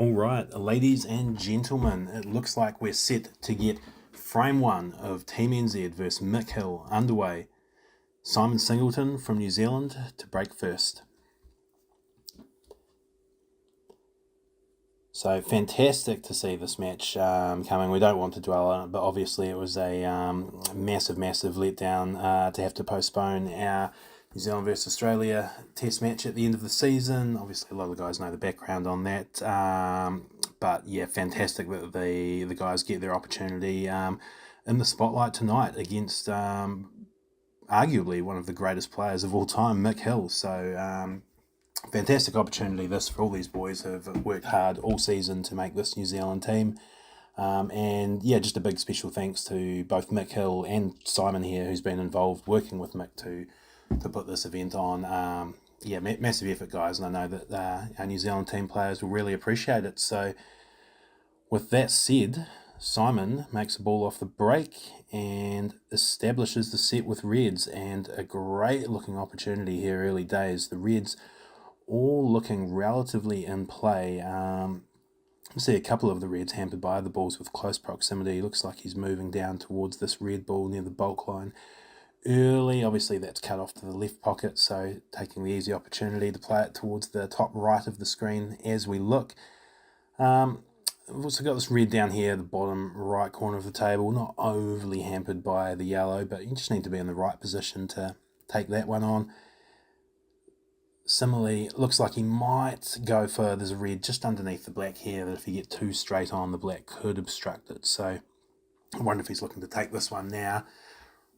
All right, ladies and gentlemen, it looks like we're set to get frame one of Team NZ versus Mick Hill underway. Simon Singleton from New Zealand to break first. So fantastic to see this match coming. We don't want to dwell on it, but obviously it was a massive letdown to have to postpone our New Zealand versus Australia test match at the end of the season. Obviously, a lot of the guys know the background on that. But yeah, fantastic that the guys get their opportunity in the spotlight tonight against arguably one of the greatest players of all time, Mick Hill. So fantastic opportunity this for all these boys who have worked hard all season to make this New Zealand team. And yeah, just a big special thanks to both Mick Hill and Simon here, who's been involved working with Mick to put this event on. Massive effort, guys, and I know that our New Zealand team players will really appreciate it. So with that said, Simon makes a ball off the break and establishes the set with Reds, and a great looking opportunity here early days. The Reds all looking relatively in play. See a couple of the Reds hampered by other balls with close proximity. Looks like he's moving down towards this red ball near the bulk line early. Obviously that's cut off to the left pocket, so taking the easy opportunity to play it towards the top right of the screen as we look. We've also got this red down here, the bottom right corner of the table, not overly hampered by the yellow, but you just need to be in the right position to take that one on. Similarly, looks like he might go for, there's a red just underneath the black here, that if you get too straight on, the black could obstruct it. So I wonder if he's looking to take this one now,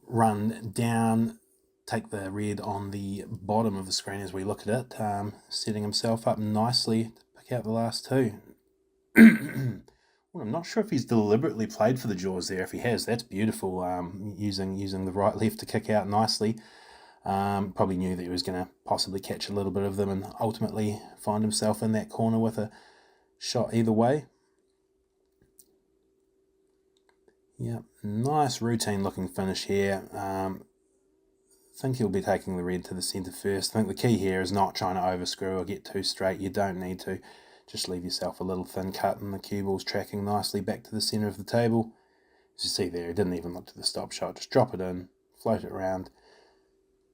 run down, take the red on the bottom of the screen as we look at it, setting himself up nicely to pick out the last two. Well, I'm not sure if he's deliberately played for the jaws there. If he has, that's beautiful, using the right left to kick out nicely. Probably knew that he was going to possibly catch a little bit of them and ultimately find himself in that corner with a shot either way. Yeah, nice routine looking finish here. I think he'll be taking the red to the centre first. I think the key here is not trying to overscrew or get too straight. You don't need to. Just leave yourself a little thin cut, and the cue ball's tracking nicely back to the centre of the table. As you see there, he didn't even look to the stop shot. Just drop it in, float it around.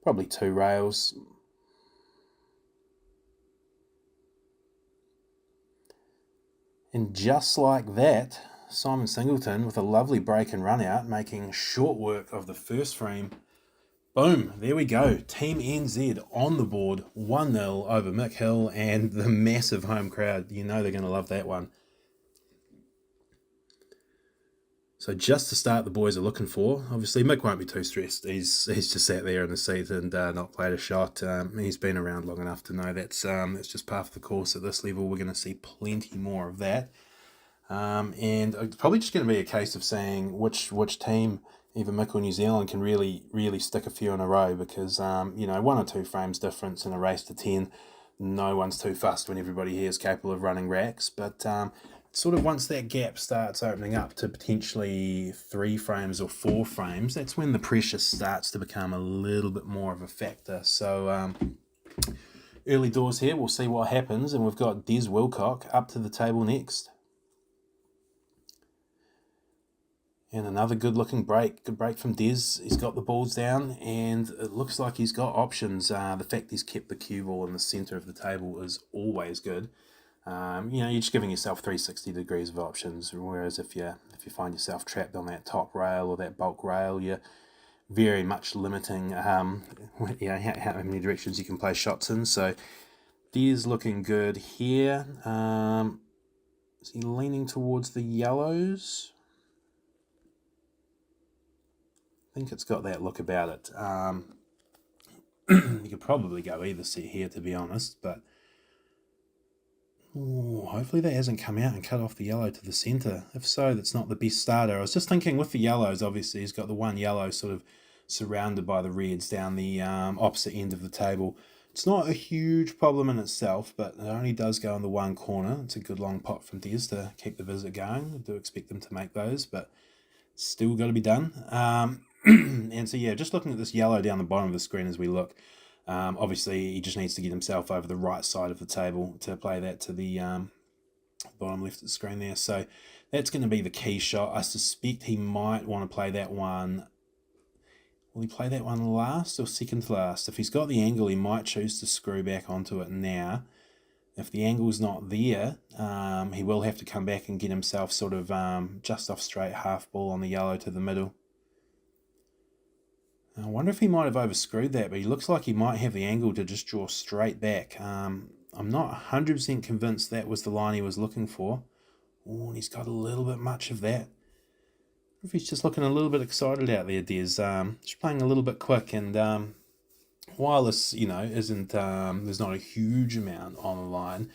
Probably 2 rails. And just like that, Simon Singleton with a lovely break and run out, making short work of the first frame. Boom, there we go. Team NZ on the board, 1-0 over Mick Hill and the massive home crowd. You know they're going to love that one. So just to start, the boys are looking for, obviously Mick won't be too stressed. He's just sat there in the seat and not played a shot. He's been around long enough to know that's just part of the course at this level. We're going to see plenty more of that. And it's probably just going to be a case of saying which team, either Mick or New Zealand, can really stick a few in a row, because 1 or 2 frames difference in a race to 10, no one's too fussed when everybody here is capable of running racks. But sort of once that gap starts opening up to potentially 3 frames or 4 frames, that's when the pressure starts to become a little bit more of a factor. So early doors here, we'll see what happens, and we've got Dez Wilcox up to the table next. And another good-looking break. Good break from Dez. He's got the balls down, and it looks like he's got options. The fact he's kept the cue ball in the centre of the table is always good. You're just giving yourself 360 degrees of options, whereas if you find yourself trapped on that top rail or that bulk rail, you're very much limiting how many directions you can play shots in. So Dez looking good here. Is he leaning towards the yellows? I think it's got that look about it. You could probably go either set here, to be honest, but hopefully that hasn't come out and cut off the yellow to the centre. If so, that's not the best starter. I was just thinking with the yellows, obviously he's got the one yellow sort of surrounded by the reds down the opposite end of the table. It's not a huge problem in itself, but it only does go in the one corner. It's a good long pot from Dez to keep the visit going. I do expect them to make those, but it's still got to be done. And so, yeah, just looking at this yellow down the bottom of the screen as we look, obviously he just needs to get himself over the right side of the table to play that to the bottom left of the screen there. So that's going to be the key shot. I suspect he might want to play that one. Will he play that one last or second to last? If he's got the angle, he might choose to screw back onto it now. If the angle's not there, he will have to come back and get himself sort of just off straight half ball on the yellow to the middle. I wonder if he might have overscrewed that, but he looks like he might have the angle to just draw straight back. I'm not 100% convinced that was the line he was looking for. Oh, and he's got a little bit much of that. If he's just looking a little bit excited out there, Dez. Just playing a little bit quick, and while this, isn't, there's not a huge amount on the line,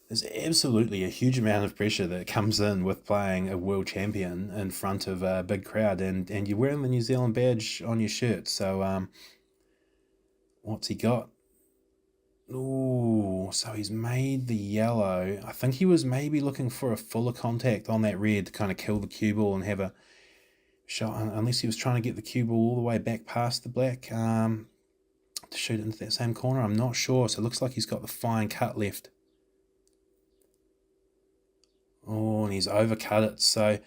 there's absolutely a huge amount of pressure that comes in with playing a world champion in front of a big crowd, and you're wearing the New Zealand badge on your shirt. So, what's he got? Ooh, so he's made the yellow. I think he was maybe looking for a fuller contact on that red to kind of kill the cue ball and have a shot, unless he was trying to get the cue ball all the way back past the black to shoot into that same corner. I'm not sure. So it looks like he's got the fine cut left. Oh, and he's overcut it. So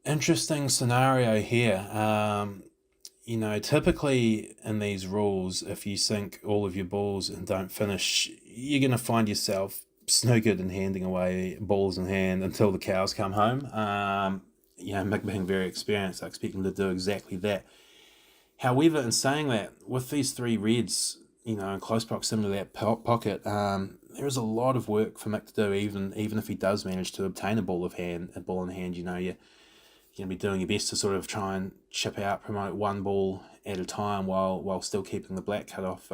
interesting scenario here. Typically in these rules, if you sink all of your balls and don't finish, you're going to find yourself snookered and handing away balls in hand until the cows come home. Mick being very experienced, I expect him to do exactly that. However, in saying that, with these three reds, in close proximity to that pocket, there is a lot of work for Mick to do, even if he does manage to obtain a ball in hand. You're going to be doing your best to sort of try and chip out, promote one ball at a time while still keeping the black cut off.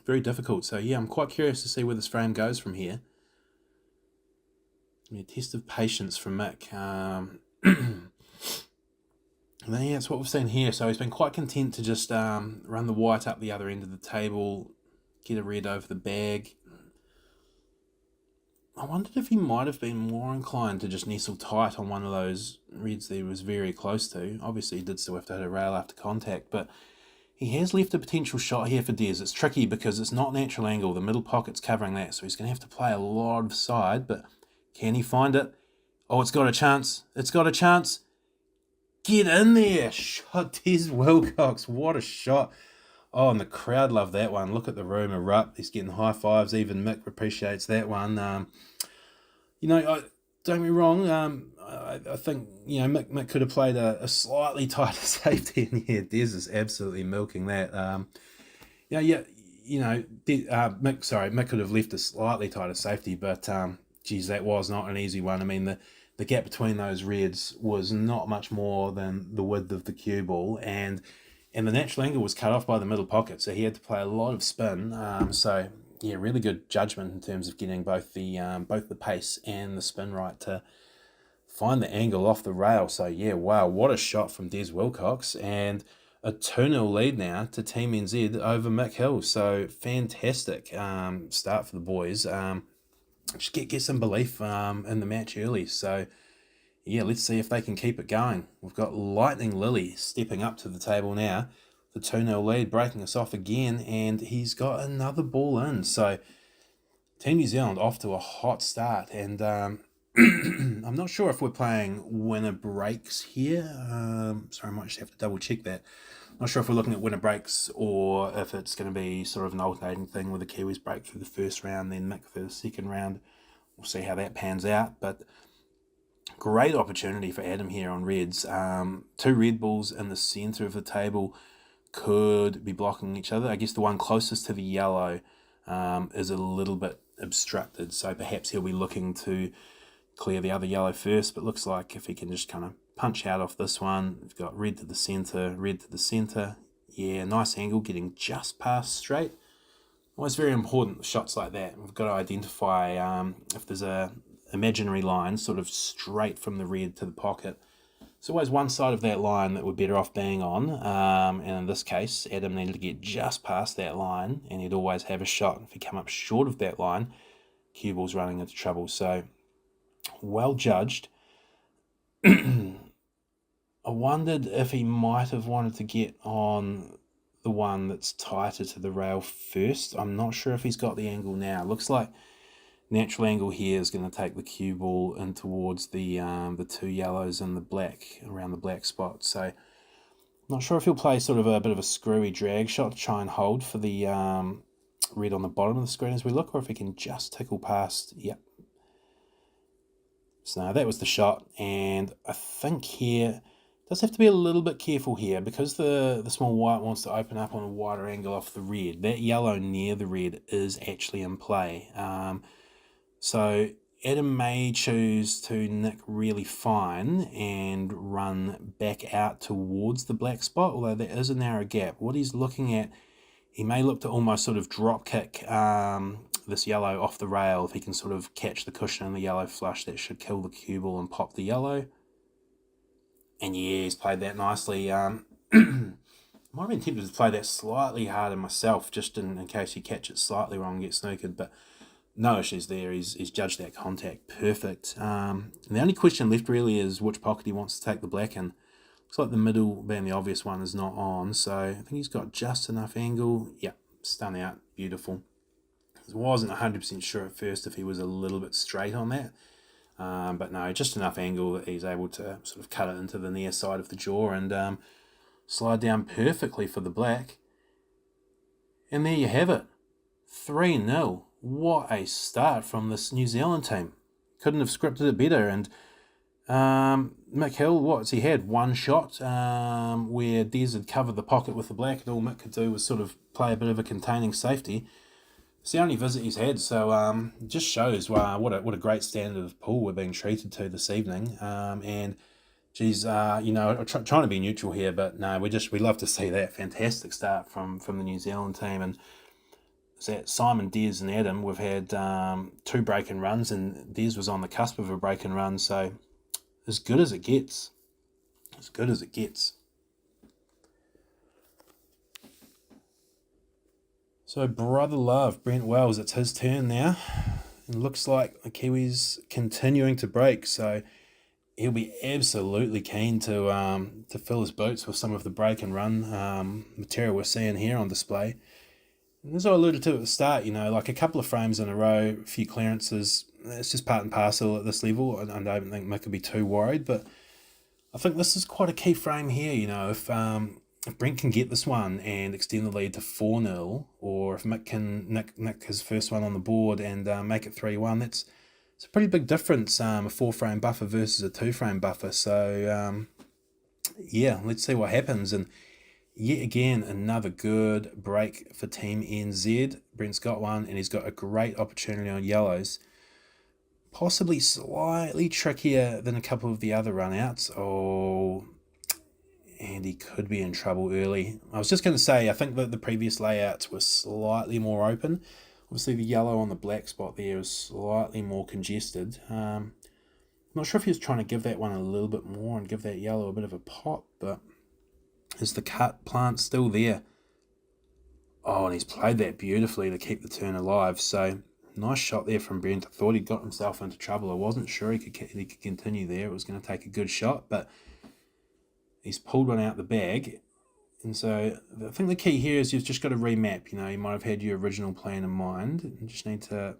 Very difficult. So, I'm quite curious to see where this frame goes from here. A test of patience from Mick. That's what we've seen here. So he's been quite content to just run the white up the other end of the table, get a red over the bag. I wondered if he might have been more inclined to just nestle tight on one of those reds that he was very close to. Obviously, he did still have to hit a rail after contact, but he has left a potential shot here for Dez. It's tricky because it's not natural angle. The middle pocket's covering that, so he's going to have to play a lot of side, but can he find it? Oh, it's got a chance. It's got a chance. Get in there. Shot Dez Wilcox. What a shot. Oh, and the crowd love that one. Look at the room erupt. He's getting high fives. Even Mick appreciates that one. Don't get me wrong. I think, Mick could have played a slightly tighter safety in here. Dez is absolutely milking that. Mick could have left a slightly tighter safety, but, that was not an easy one. I mean, the gap between those reds was not much more than the width of the cue ball, and the natural angle was cut off by the middle pocket, so he had to play a lot of spin. Really good judgment in terms of getting both the pace and the spin right to find the angle off the rail. So wow, what a shot from Dez Wilcox, and a 2-0 lead now to Team NZ over Mick Hill. So fantastic start for the boys. Just get some belief in the match early. So let's see if they can keep it going. We've got Lightning Lily stepping up to the table now. The 2-0 lead breaking us off again, and he's got another ball in. So Team New Zealand off to a hot start, and I'm not sure if we're playing winner breaks here. Sorry, I might just have to double check that. Not sure if we're looking at winner breaks or if it's going to be sort of an alternating thing where the Kiwis break through the first round, then Mick for the second round. We'll see how that pans out, but great opportunity for Adam here on reds. Two red balls in the centre of the table could be blocking each other. I guess the one closest to the yellow is a little bit obstructed, so perhaps he'll be looking to clear the other yellow first, but looks like if he can just kind of punch out off this one. We've got red to the centre. Yeah, nice angle, getting just past straight. Always very important, shots like that. We've got to identify if there's a imaginary line sort of straight from the red to the pocket. There's always one side of that line that we're better off being on, and in this case, Adam needed to get just past that line, and he'd always have a shot. If he come up short of that line, cue ball's running into trouble. So, well judged. I wondered if he might have wanted to get on the one that's tighter to the rail first. I'm not sure if he's got the angle now. Looks like natural angle here is going to take the cue ball in towards the 2 yellows and the black, around the black spot. So not sure if he'll play sort of a bit of a screwy drag shot to try and hold for the red on the bottom of the screen as we look, or if he can just tickle past. Yep. So that was the shot, and I think here does have to be a little bit careful here because the small white wants to open up on a wider angle off the red. That yellow near the red is actually in play. So Adam may choose to nick really fine and run back out towards the black spot, although there is a narrow gap. What he's looking at, he may look to almost sort of drop kick this yellow off the rail. If he can sort of catch the cushion in the yellow flush, that should kill the cue ball and pop the yellow. And yeah, he's played that nicely. Might have been tempted to play that slightly harder myself, just in case you catch it slightly wrong and get snookered, but no issues there. He's judged that contact perfect. And the only question left really is which pocket he wants to take the black in. Looks like the middle, being the obvious one, is not on, so I think he's got just enough angle. Yep, stun out, beautiful. I wasn't 100% sure at first if he was a little bit straight on that, but no, just enough angle that he's able to sort of cut it into the near side of the jaw and slide down perfectly for the black. And there you have it, 3-0. What a start from this New Zealand team. Couldn't have scripted it better. And Mick Hill, what's he had? One shot where Dez had covered the pocket with the black, and all Mick could do was sort of play a bit of a containing safety. It's the only visit he's had, so it just shows what a great standard of pool we're being treated to this evening. And geez, trying to be neutral here, but no, we love to see that fantastic start from the New Zealand team. And that Simon, Dez and Adam, we've had 2 break-and runs, and Dez was on the cusp of a break-and run, so as good as it gets. As good as it gets. So Brother Love, Brent Wells, it's his turn now. It looks like the Kiwis continuing to break, so he'll be absolutely keen to fill his boots with some of the break and run material we're seeing here on display. And as I alluded to at the start, like a couple of frames in a row, a few clearances, it's just part and parcel at this level. I don't think Mick would be too worried, but I think this is quite a key frame here. If Brent can get this one and extend the lead to 4-0, or if Mick can nick his first one on the board and make it 3-1, it's a pretty big difference, a 4-frame buffer versus a 2-frame buffer. So, yeah, let's see what happens. And yet again, another good break for Team NZ. Brent's got one, and he's got a great opportunity on yellows. Possibly slightly trickier than a couple of the other run-outs. Oh, and he could be in trouble early. I was just going to say, I think that the previous layouts were slightly more open. Obviously, the yellow on the black spot there is slightly more congested. I'm not sure if he was trying to give that one a little bit more and give that yellow a bit of a pop, but is the cut plant still there? Oh, and he's played that beautifully to keep the turn alive. So nice shot there from Brent. I thought he'd got himself into trouble. I wasn't sure he could continue there. It was going to take a good shot, but he's pulled one out the bag. And so I think the key here is you've just got to remap. You might have had your original plan in mind. You just need to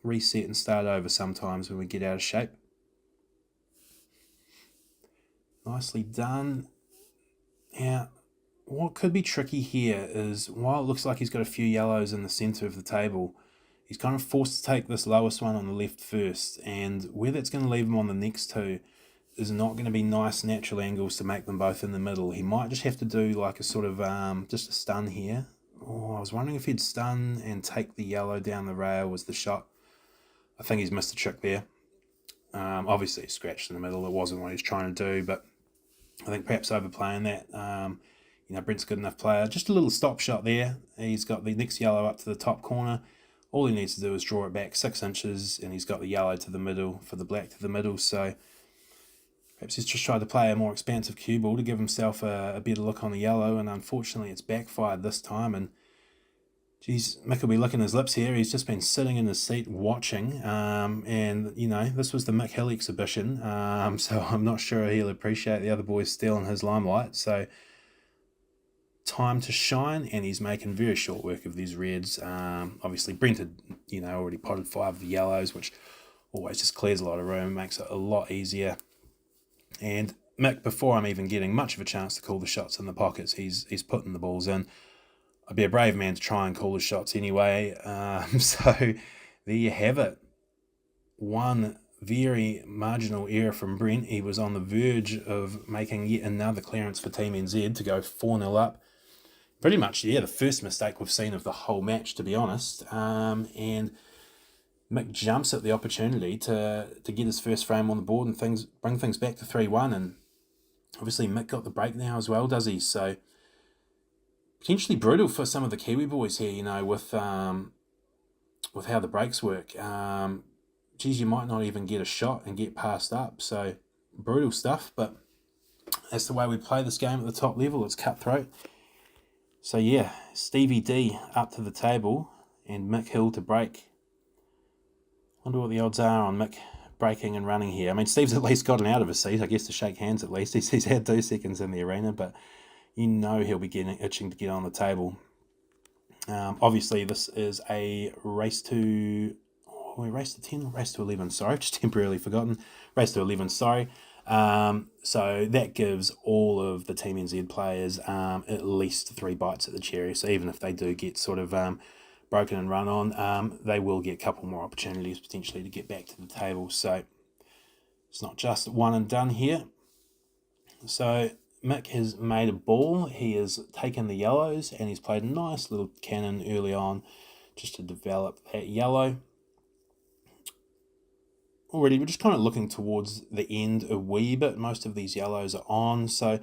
reset and start over sometimes when we get out of shape. Nicely done. Now, what could be tricky here is, while it looks like he's got a few yellows in the centre of the table, he's kind of forced to take this lowest one on the left first, and where that's going to leave him on the next two is not going to be nice natural angles to make them both in the middle. He might just have to do like a sort of just a stun here. Oh, I was wondering if he'd stun and take the yellow down the rail was the shot. I think he's missed a trick there. Obviously he scratched in the middle. It wasn't what he was trying to do, but I think perhaps overplaying that. Brent's a good enough player. Just a little stop shot there. He's got the next yellow up to the top corner. All he needs to do is draw it back 6 inches, and he's got the yellow to the middle for the black to the middle. So perhaps he's just tried to play a more expansive cue ball to give himself a better look on the yellow, and unfortunately it's backfired this time. And geez, Mick will be licking his lips here. He's just been sitting in his seat watching, and this was the Mick Hill exhibition, so I'm not sure he'll appreciate the other boys stealing his limelight. So time to shine, and he's making very short work of these reds. Obviously, Brent had, already potted 5 of the yellows, which always just clears a lot of room, makes it a lot easier. And Mick, before I'm even getting much of a chance to call the shots in the pockets, he's putting the balls in. I'd be a brave man to try and call the shots anyway. So there you have it. One very marginal error from Brent. He was on the verge of making yet another clearance for Team NZ to go 4-0 up. Pretty much, the first mistake we've seen of the whole match, to be honest. And Mick jumps at the opportunity to get his first frame on the board and bring things back to 3-1. And obviously Mick got the break now as well, does he? So potentially brutal for some of the Kiwi boys here, with how the breaks work. You might not even get a shot and get passed up. So brutal stuff, but that's the way we play this game at the top level. It's cutthroat. So yeah, Stevie D up to the table and Mick Hill to break. Wonder what the odds are on Mick breaking and running here. I mean, Steve's at least gotten out of his seat, I guess, to shake hands at least. He's had 2 seconds in the arena, but he'll be itching to get on the table. Obviously, this is a race to 10 or race to 11, sorry, just temporarily forgotten. Race to 11, sorry. So that gives all of the Team NZ players at least 3 bites at the cherry. So even if they do get sort of broken and run on, they will get a couple more opportunities potentially to get back to the table. So it's not just one and done here. So Mick has made a ball. He has taken the yellows and he's played a nice little cannon early on just to develop that yellow. Already, we're just kind of looking towards the end a wee bit. Most of these yellows are on, so it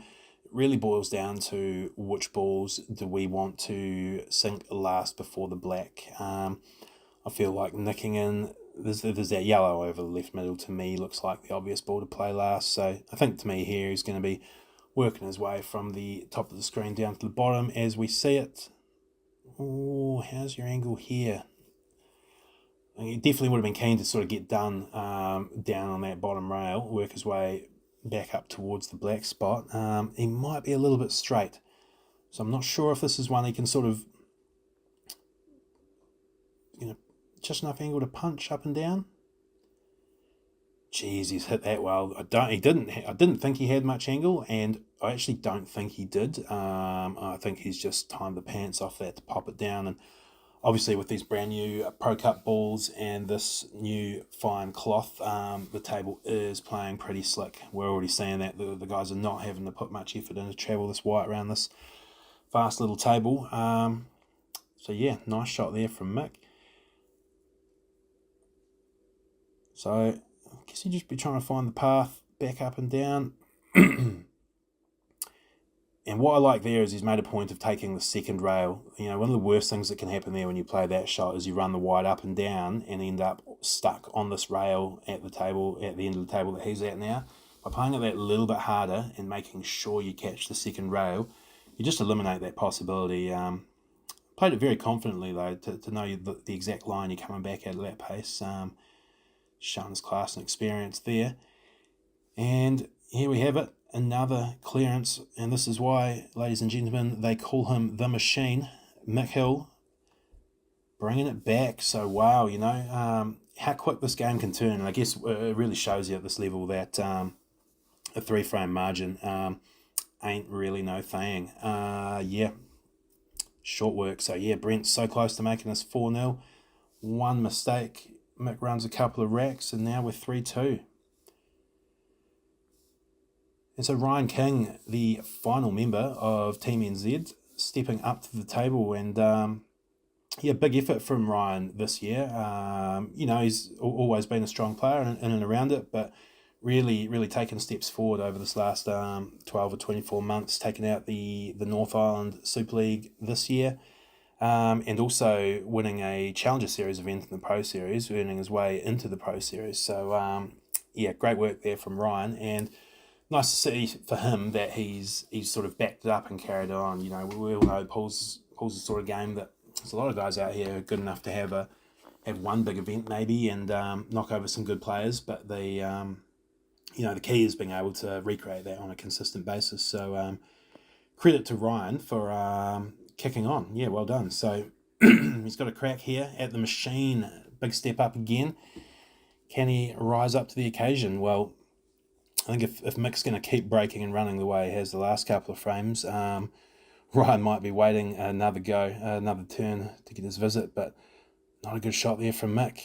really boils down to which balls do we want to sink last before the black. I feel like nicking in, there's that yellow over the left middle, to me looks like the obvious ball to play last. So I think to me here he's going to be working his way from the top of the screen down to the bottom as we see it. Oh, how's your angle here? He definitely would have been keen to sort of get done down on that bottom rail, work his way back up towards the black spot. He might be a little bit straight. So I'm not sure if this is one he can sort of, just enough angle to punch up and down. Jeez, he's hit that well. I didn't think he had much angle, and I actually don't think he did. I think he's just timed the pants off that to pop it down. And obviously, with these brand new Pro Cup balls and this new fine cloth, the table is playing pretty slick. We're already seeing that the guys are not having to put much effort in to travel this white around this fast little table. So yeah, nice shot there from Mick. So I guess he'd just be trying to find the path back up and down. And what I like there is he's made a point of taking the second rail. One of the worst things that can happen there when you play that shot is you run the white up and down and end up stuck on this rail at the table, at the end of the table that he's at now. By playing it that little bit harder and making sure you catch the second rail, you just eliminate that possibility. Played it very confidently, though, to know the exact line you're coming back at that pace. Showing his class and experience there. And here we have it. Another clearance, and this is why, ladies and gentlemen, they call him the Machine. Mick Hill bringing it back. So wow, how quick this game can turn. And I guess it really shows you at this level that a 3-frame margin ain't really no thing. Yeah, short work. So yeah, Brent's so close to making us 4-0. One mistake. Mick runs a couple of racks, and now we're 3-2. And so Ryan King, the final member of Team NZ, stepping up to the table. And, big effort from Ryan this year. He's always been a strong player in and around it, but really, really taken steps forward over this last 12 or 24 months, taking out the North Island Super League this year, and also winning a Challenger Series event in the Pro Series, earning his way into the Pro Series. So, great work there from Ryan. And nice to see for him that he's sort of backed it up and carried on. We all know Paul's the sort of game that there's a lot of guys out here who are good enough to have one big event maybe and knock over some good players, but the key is being able to recreate that on a consistent basis. So credit to Ryan for kicking on. Yeah, well done. So he's got a crack here at the machine. Big step up again. Can he rise up to the occasion? Well, I think if Mick's going to keep breaking and running the way he has the last couple of frames, Ryan might be waiting another turn to get his visit, but not a good shot there from Mick.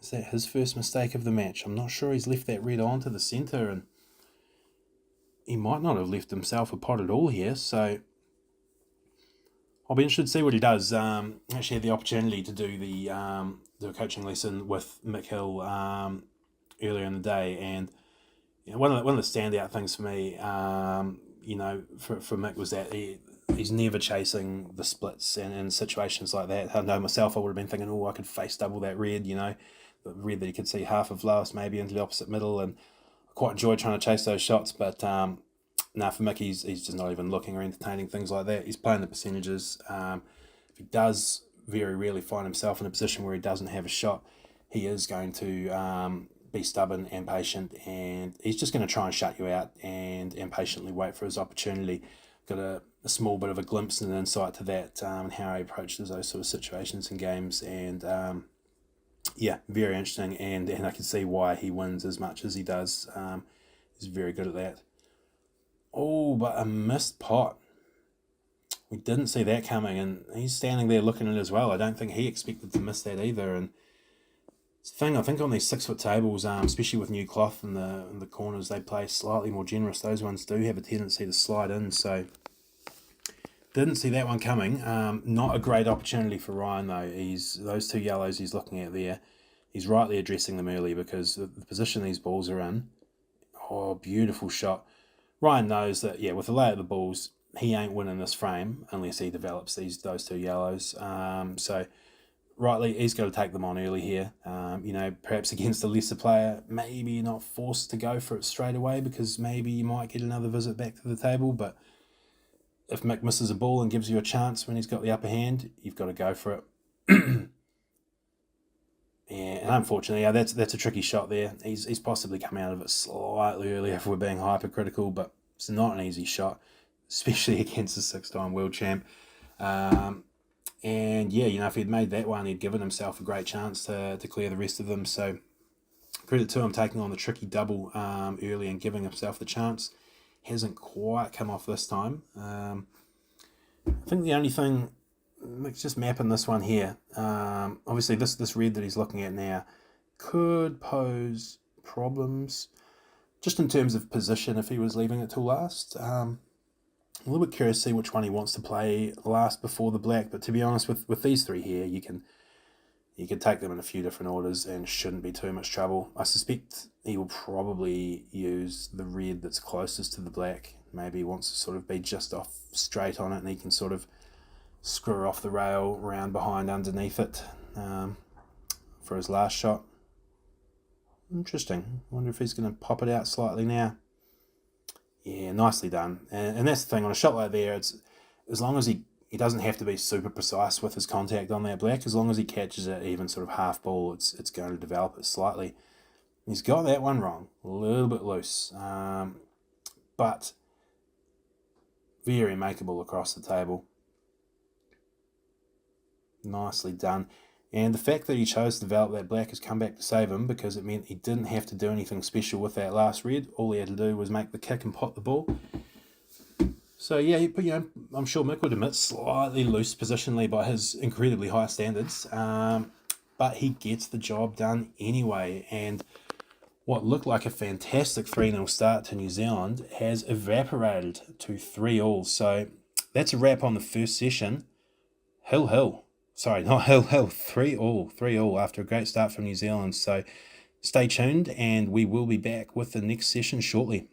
Is that his first mistake of the match? I'm not sure. He's left that red on to the centre, and he might not have left himself a pot at all here, so I'll be interested to see what he does. Actually had the opportunity to do the coaching lesson with Mick Hill earlier in the day, and one of the standout things for me, for Mick was that he's never chasing the splits, and in situations like that, I know myself, I would have been thinking, I could face double that red, the red that he could see half of lowest maybe into the opposite middle, and I quite enjoy trying to chase those shots, but for Mick, he's just not even looking or entertaining things like that. He's playing the percentages. If he does very rarely find himself in a position where he doesn't have a shot, he is going to be stubborn and patient, and he's just going to try and shut you out and patiently wait for his opportunity. Got a small bit of a glimpse and an insight to that, and how he approaches those sort of situations in games, and very interesting, and I can see why he wins as much as he does. He's very good at that. Oh, but a missed pot. We didn't see that coming, and he's standing there looking at it as well. I don't think he expected to miss that either, and it's the thing, I think on these 6-foot tables, especially with new cloth in the corners, they play slightly more generous. Those ones do have a tendency to slide in, so didn't see that one coming. Not a great opportunity for Ryan, though. Those two yellows he's looking at there, he's rightly addressing them early, because the position these balls are in, beautiful shot. Ryan knows that, with the lay of the balls, he ain't winning this frame unless he develops those two yellows. So rightly, he's got to take them on early here. Perhaps against a lesser player, maybe you're not forced to go for it straight away, because maybe you might get another visit back to the table. But if Mick misses a ball and gives you a chance when he's got the upper hand, you've got to go for it. And unfortunately, that's a tricky shot there. He's possibly come out of it slightly earlier if we're being hypercritical, but it's not an easy shot, especially against a 6-time world champ. And if he'd made that one, he'd given himself a great chance to clear the rest of them. So credit to him taking on the tricky double early and giving himself the chance. Hasn't quite come off this time. I think the only thing, let's just mapping this one here. Obviously, this red that he's looking at now could pose problems, just in terms of position if he was leaving it till last. I'm a little bit curious to see which one he wants to play last before the black, but to be honest, with these three here, you can take them in a few different orders and shouldn't be too much trouble. I suspect he will probably use the red that's closest to the black. Maybe he wants to sort of be just off straight on it, and he can sort of screw off the rail round behind underneath it for his last shot. Interesting. I wonder if he's going to pop it out slightly now. Yeah, nicely done. And that's the thing, on a shot like there, it's as long as he doesn't have to be super precise with his contact on that black, as long as he catches it even sort of half ball, it's going to develop it slightly. He's got that one wrong, a little bit loose, but very makeable across the table. Nicely done. And the fact that he chose to develop that black has come back to save him, because it meant he didn't have to do anything special with that last red. All he had to do was make the kick and pot the ball. So yeah, I'm sure Mick would admit slightly loose positionally by his incredibly high standards, but he gets the job done anyway. And what looked like a fantastic 3-0 start to New Zealand has evaporated to 3-all. So that's a wrap on the first session. Sorry, not Hill, 3-all. 3-all after a great start from New Zealand. So stay tuned, and we will be back with the next session shortly.